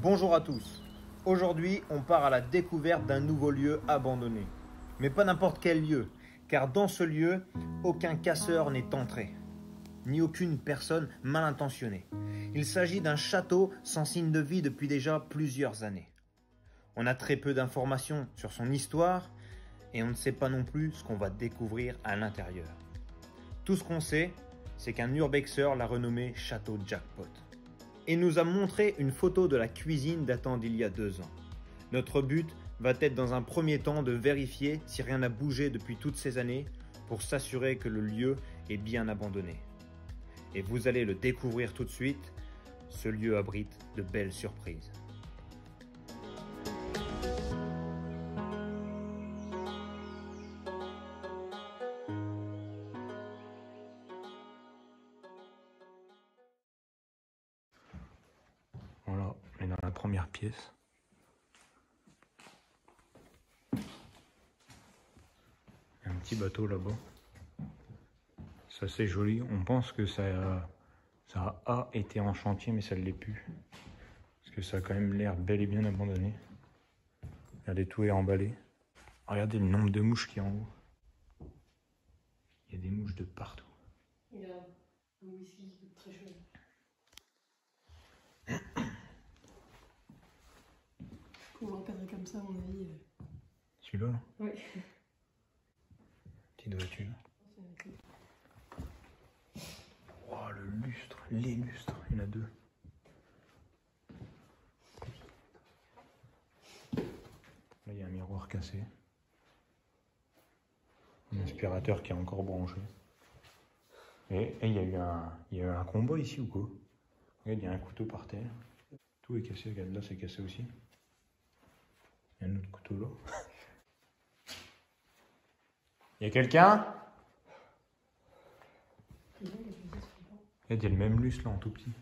Bonjour à tous. Aujourd'hui, on part à la découverte d'un nouveau lieu abandonné. Mais pas n'importe quel lieu, car dans ce lieu, aucun casseur n'est entré, ni aucune personne mal intentionnée. Il s'agit d'un château sans signe de vie depuis déjà plusieurs années. On a très peu d'informations sur son histoire et on ne sait pas non plus ce qu'on va découvrir à l'intérieur. Tout ce qu'on sait, c'est qu'un urbexeur l'a renommé Château Jackpot et nous a montré une photo de la cuisine datant d'il y a 2 ans. Notre but va être dans un premier temps de vérifier si rien n'a bougé depuis toutes ces années pour s'assurer que le lieu est bien abandonné. Et vous allez le découvrir tout de suite, ce lieu abrite de belles surprises. Voilà, on est dans la première pièce. Il y a un petit bateau là-bas. C'est assez joli. On pense que ça a été en chantier, mais ça ne l'est plus. Parce que ça a quand même l'air bel et bien abandonné. Regardez, tout est emballé. Regardez le nombre de mouches qu'il y a en haut. Il y a des mouches de partout. Il y a un whisky qui coûte très cher. Pour l'encadrer comme ça, à mon avis. Celui-là, là. Oui. Petite voiture. Oh, le lustre, les lustres, il y en a 2. Là, il y a un miroir cassé. Un aspirateur qui est encore branché. Et il y a eu un combat ici ou quoi? Regarde, il y a un couteau par terre. Tout est cassé, regarde, là c'est cassé aussi. Il y a un autre couteau là. Il y a quelqu'un? Regarde, il y a le même lustre là en tout petit.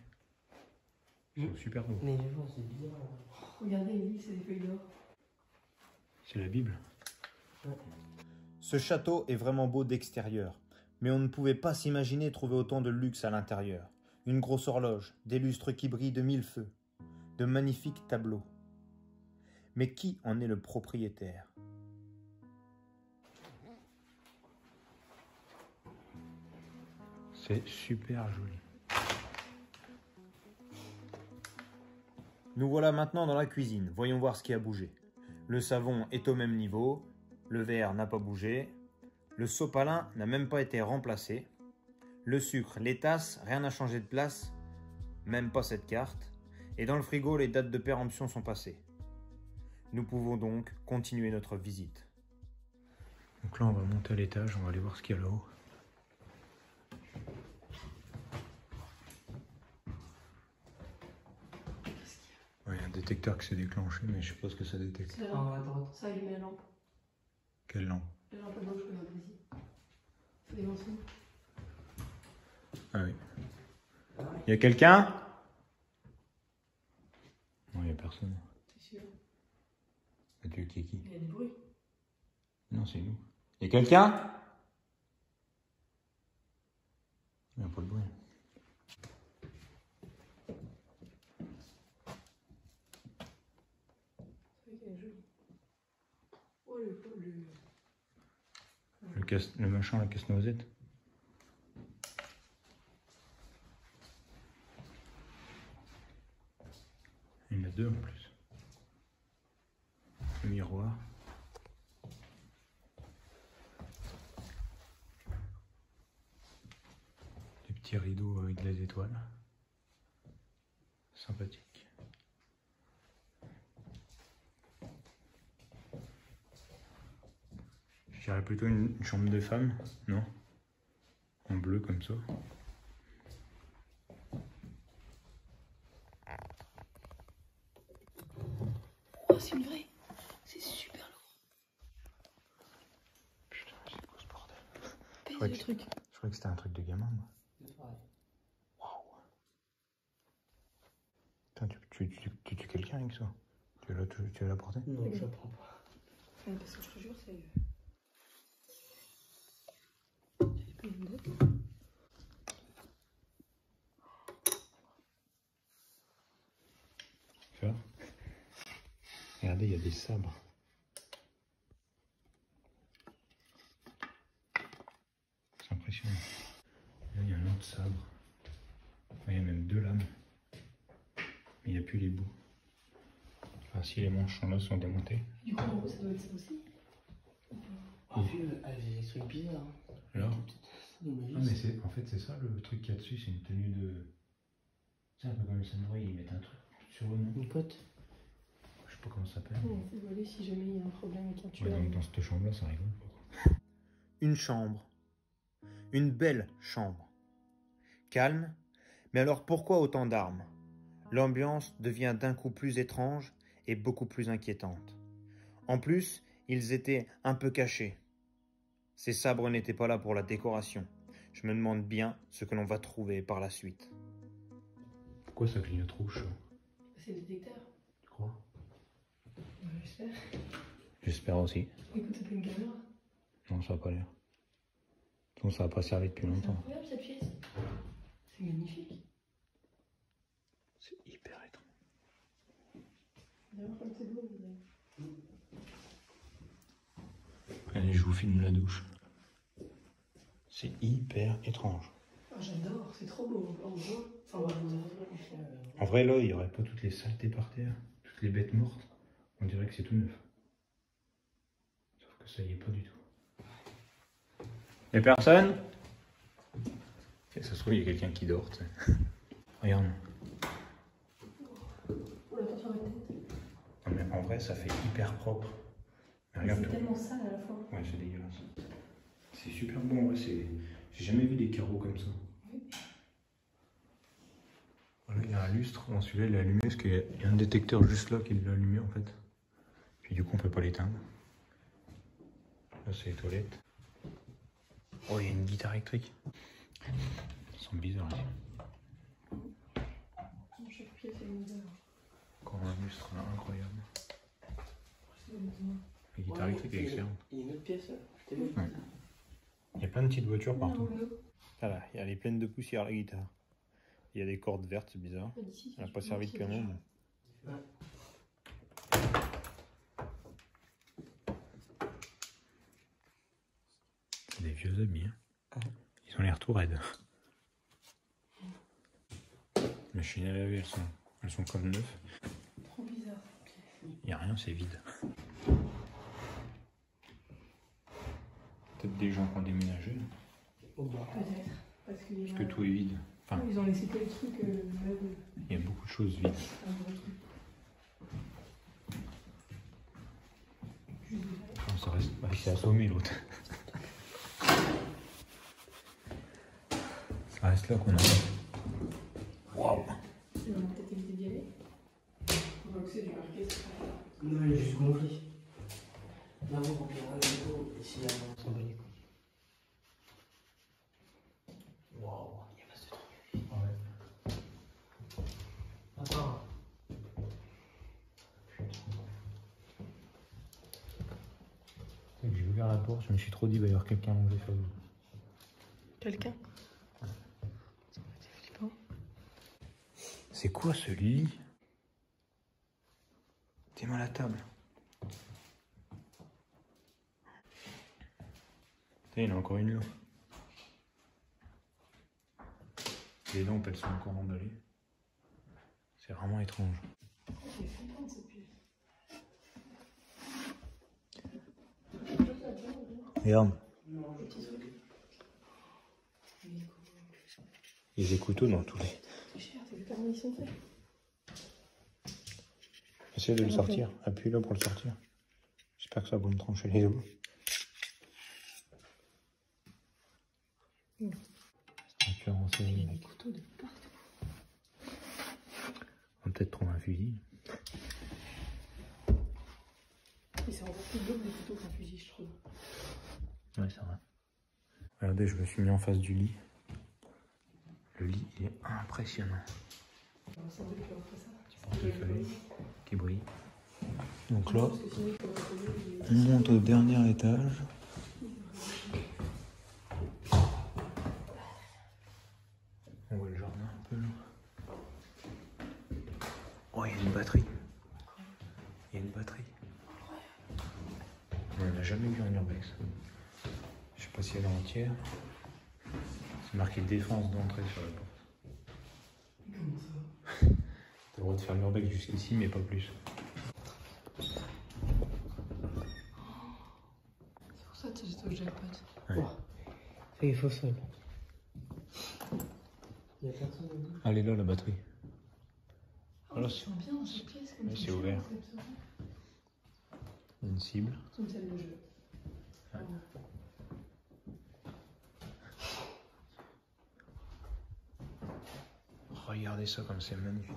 C'est super beau. Mais je vois, c'est bizarre. Regardez, il dit que c'est des feuilles d'or. C'est la Bible. Ouais. Ce château est vraiment beau d'extérieur, mais on ne pouvait pas s'imaginer trouver autant de luxe à l'intérieur. Une grosse horloge, des lustres qui brillent de 1000 feux, de magnifiques tableaux. Mais qui en est le propriétaire? C'est super joli. Nous voilà maintenant dans la cuisine. Voyons voir ce qui a bougé. Le savon est au même niveau. Le verre n'a pas bougé. Le sopalin n'a même pas été remplacé. Le sucre, les tasses, rien n'a changé de place. Même pas cette carte. Et dans le frigo, les dates de péremption sont passées. Nous pouvons donc continuer notre visite. Donc là, on va monter à l'étage. On va aller voir ce qu'il y a là-haut. Ouais, il y a un détecteur qui s'est déclenché, mais je sais pas ce que ça détecte. C'est la En lampe. haut à droite. Ça allume la lampe. Quelle lampe? La lampe à gauche, regarde ici. C'est des mensonges. Ah oui. Il y a quelqu'un? Non, il n'y a personne. C'est sûr. Mais tu es qui? Il y a du bruit. Non, c'est nous. Il y a quelqu'un? Il n'y a pas de bruit. C'est vrai qu'elle est jolie. Oh, Le machin, la casse-noisette. Il y en a 2 en plus. Le miroir. Des petits rideaux avec des étoiles. Sympathique. Je dirais plutôt une chambre de femme, non? En bleu comme ça. Oh, c'est une vraie. C'est super lourd. Putain, c'est quoi ce bordel? Pèse croyais le que- truc. Je croyais que c'était un truc de gamin, moi. Waouh. Putain, tu tues quelqu'un avec ça? Tu vas la porter? Non, je prends pas. Ouais, parce que je te jure, c'est. J'avais pas une botte. Faire Regardez, il y a des sabres. C'est impressionnant. Là, il y a un autre sabre. Il y a même 2 lames. Mais il n'y a plus les bouts. Enfin, si les manches sont là, sont démontées. Du coup, en gros, ça doit être ça aussi. Ah, vu, elle avait des trucs bizarres. Alors Mais ah, mais en fait, c'est ça le truc qu'il y a dessus, c'est une tenue de. C'est un peu comme le samouraï, ils mettent un truc sur eux, non? mon pote. Je sais pas comment ça s'appelle. On peut voler si jamais il y a un problème avec un Ouais, tueur. donc dans cette chambre-là, ça rigole pas. Une chambre. Une belle chambre. Calme. Mais alors pourquoi autant d'armes? L'ambiance devient d'un coup plus étrange et beaucoup plus inquiétante. En plus, ils étaient un peu cachés. Ces sabres n'étaient pas là pour la décoration. Je me demande bien ce que l'on va trouver par la suite. Pourquoi ça clignote rouge? C'est le détecteur. Tu crois? J'espère. J'espère aussi. Écoute, ça fait une caméra. Non, ça va pas l'air. Sinon, ça va pas servi depuis C'est longtemps. incroyable cette pièce. C'est magnifique. C'est hyper étrange. D'ailleurs, comme c'est beau, vous avez. Allez, je vous filme la douche. C'est hyper étrange. Ah, j'adore, c'est trop beau. En gros, enfin, En vrai, là, il n'y aurait pas toutes les saletés par terre, toutes les bêtes mortes. On dirait que c'est tout neuf. Sauf que ça y est pas du tout. Y'a personne? Et ça se trouve, il y a quelqu'un qui dort, tu sais. Regarde. on attend sur la tête. Non, mais en vrai, ça fait hyper propre. Mais Mais regarde c'est tout. tellement sale à la fois. Ouais, c'est dégueulasse. C'est super bon, ouais, c'est. J'ai jamais vu des carreaux comme ça. Oui. Voilà, il y a un lustre. Bon, celui-là, il est allumé parce qu'il y a un détecteur juste là qui l'a allumé en fait. Puis du coup, on peut pas l'éteindre. Là, c'est les toilettes. Oh, il y a une guitare électrique. Ils sont bizarres ici. Dans chaque pièce, il y a une odeur. Encore un lustre là, incroyable. C'est bon. La guitare électrique est excellente. Il y a une autre pièce là. Je t'ai vu. Ouais. Il y a plein de petites voitures partout. Non, Voilà, elle est pleine de poussière la guitare. Il y a des cordes vertes, c'est bizarre. d'ici, Elle n'a pas servi depuis un moment. Ouais. C'est des vieux amis. Hein. Ils ont l'air tout raides. Les machines à laver, elles sont comme neuves. Trop bizarre. Il n'y a rien, c'est vide. Peut-être des gens qui ont déménagé. Au bas. Peut-être. Parce Parce que tout est vide. Enfin, ils ont laissé plein de trucs meubles. il y a beaucoup de choses vides. Un vrai truc. Non, ça reste. Bah, il s'est assommé l'autre. Ça reste là qu'on a. Waouh! On va peut-être éviter d'y aller. On voit que c'est du parquet. Non, il est juste gonflé. Là, on remplira le dos et s'il y a un s'en bat les couilles. Waouh, il y a masse de trucs. Ouais. Attends. J'ai ouvert la porte, je me suis trop dit, il va y avoir quelqu'un allongé sur nous. Quelqu'un? Ça aurait été flippant. C'est quoi ce lit? T'es mal à table. Il y en a encore une là. Les lampes, elles sont encore emballées. C'est vraiment étrange. C'est flippant cette pièce. Regarde, Petit truc. il y a des couteaux dans tous les. C'est cher, t'as vu comment ils sont faits? Essaye de le sortir. Appuie là pour le sortir. J'espère que ça va me trancher les os. C'est un tueur en série, Il y a des mec. couteaux de partout. On va peut-être trouver un fusil. Et c'est encore plus beau des couteaux qu'un fusil, je trouve. Ouais, c'est vrai. Regardez, je me suis mis en face du lit. Le lit, il est impressionnant. On va s'en découvrir après ça. Portefeuille qui brille. Donc là, Parce que sinon, il faut retrouver on monte au dernier étage. On voit le jardin un peu là. Oh, il y a une batterie. Il y a une batterie. batterie. On n'a jamais vu un urbex. Je sais pas si elle est entière. C'est marqué défense d'entrée sur la porte. Comment ça? T'as le droit de faire l'urbex jusqu'ici, mais pas plus. C'est pour ça que j'étais au jackpot. Ouais. Oh. Fais gaffe au sol. Il y a personne au bout. Elle est là, la batterie. Oh, Alors, je sens bien dans cette pièce. Ouais, c'est ouvert. Une cible. Comme celle de jeu. Ouais. Regardez ça comme c'est magnifique.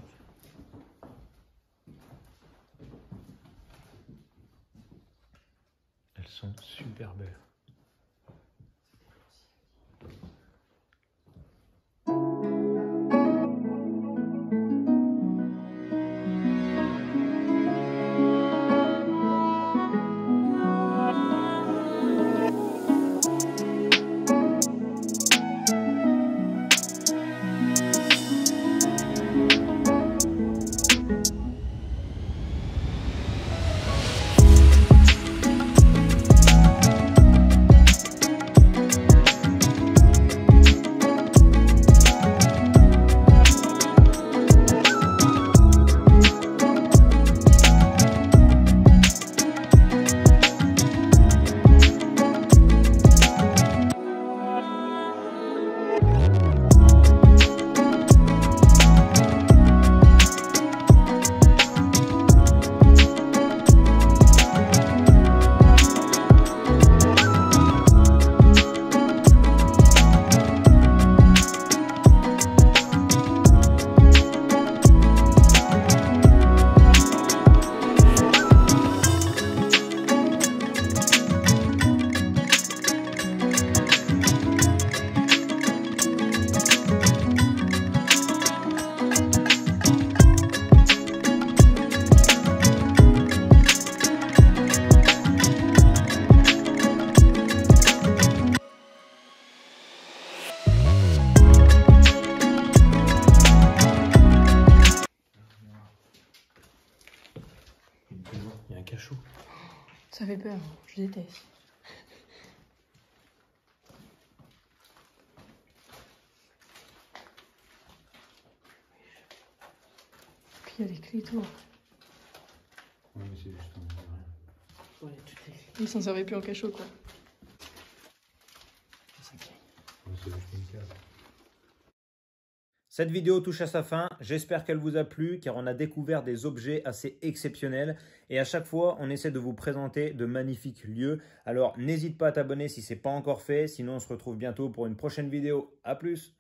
Elles sont super belles. Il y a un cachot. Ça fait peur, je déteste. Puis il y a des clés et tout. Oui, mais c'est juste un... Ouais, toutes les clés. Il s'en servait plus en cachot quoi. C'est ça. Ouais, c'est juste une cave. Cette vidéo touche à sa fin, j'espère qu'elle vous a plu car on a découvert des objets assez exceptionnels et à chaque fois on essaie de vous présenter de magnifiques lieux. Alors n'hésite pas à t'abonner si ce n'est pas encore fait, sinon on se retrouve bientôt pour une prochaine vidéo. A plus!